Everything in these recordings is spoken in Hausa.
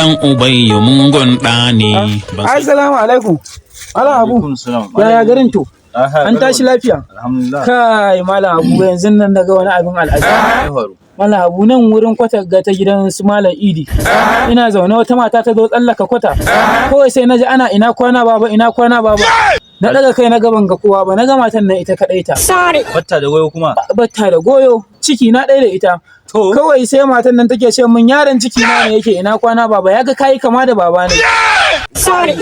dan ubayyu mungun ɗa ne. Assalamu alaikum. Malam Abu. Yaya garin to? An tashi lafiya? Alhamdulillah. Kai Malam Abu yanzu nan daga wani abin al'ajabi. Malam Abu nan wurin kwata ga ta gidan su Malam Idi. Ina zaune wata mata ta zo tsallaka kwata. Kawai sai na ji ana ina kwana baba ina kwana baba. Na daga kai na gaban ga kowa ba na ga matan nan ita kadai ta. Batta da goyo kuma? Batta da goyo ciki na ɗaya da ita. Kawai sai matan nan take ce min yaron ciki na ne yake ina kwana baba ya ga kai kama da baba ne.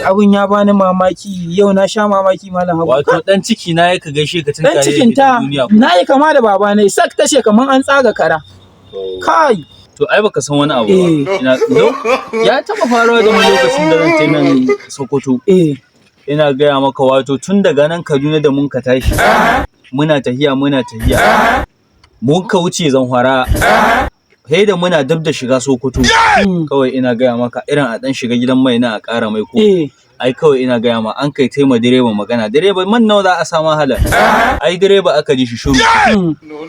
Abun ya bani mamaki yau na sha mamaki Malam Abu. Wato dan ciki na yake gaishe ka tun Dan cikin ta na yi kama da baba ne sak tace kaman an tsaga kara. Kai. To ai baka san wani abu ba. Ya taba faruwa da mu lokacin da zan nan Sokoto. Ina gaya maka wato tun daga nan Kaduna da mun ka tashi. Muna tahiya. Mun ka wuce Zamfara. Sai da muna dab da shiga Sokoto. Kawai ina gaya maka irin a dan shiga gidan mai na a ƙara mai ko. Ai kawai ina gaya ma an kai taima direba magana. Direba man nawa za a samu halal. Ai direba aka ji shi shuru.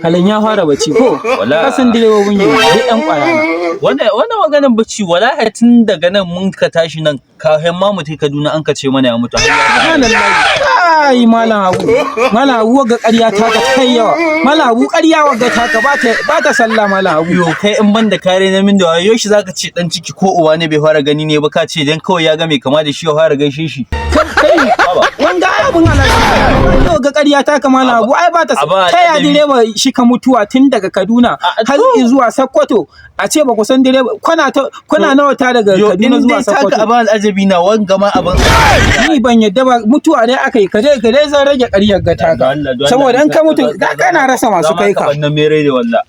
Halin ya fara bacci ko? Wallahi. Kasan direbobin yau duk ɗan ƙwarana. Wannan maganar bacci wallahi tun daga nan mun ka tashi nan kafin ma mu tai Kaduna an ka ce mana ya mutu. Kai Malam Abu. Malam Abu wagga ƙarya ta ka kai yawa. Malam Abu ƙarya wagga ta ka ba ta sallah Malam Abu. Yo kai in banda kare na min da wayo shi zaka ce dan ciki ko uwa ne bai fara gani ne ba ka ce dan kawai ya ga mai kama da shi ya fara gaishe shi. Kai wanga abun alaƙa. Wagga ƙarya ta ka Malam Abu ai ba ta ta ya direba shi ka mutuwa tun daga Kaduna har zuwa Sokoto. A ce ba ku san direba kuna nawa ta daga Kaduna zuwa Sokoto. Yo abin al'ajabi na wanga ma abin. Ni ban yadda ba mutuwa dai aka yi ka dai zan rage ƙaryar ga taka. Saboda in ka mutu kana rasa masu kai ka. Wannan mere da wallah.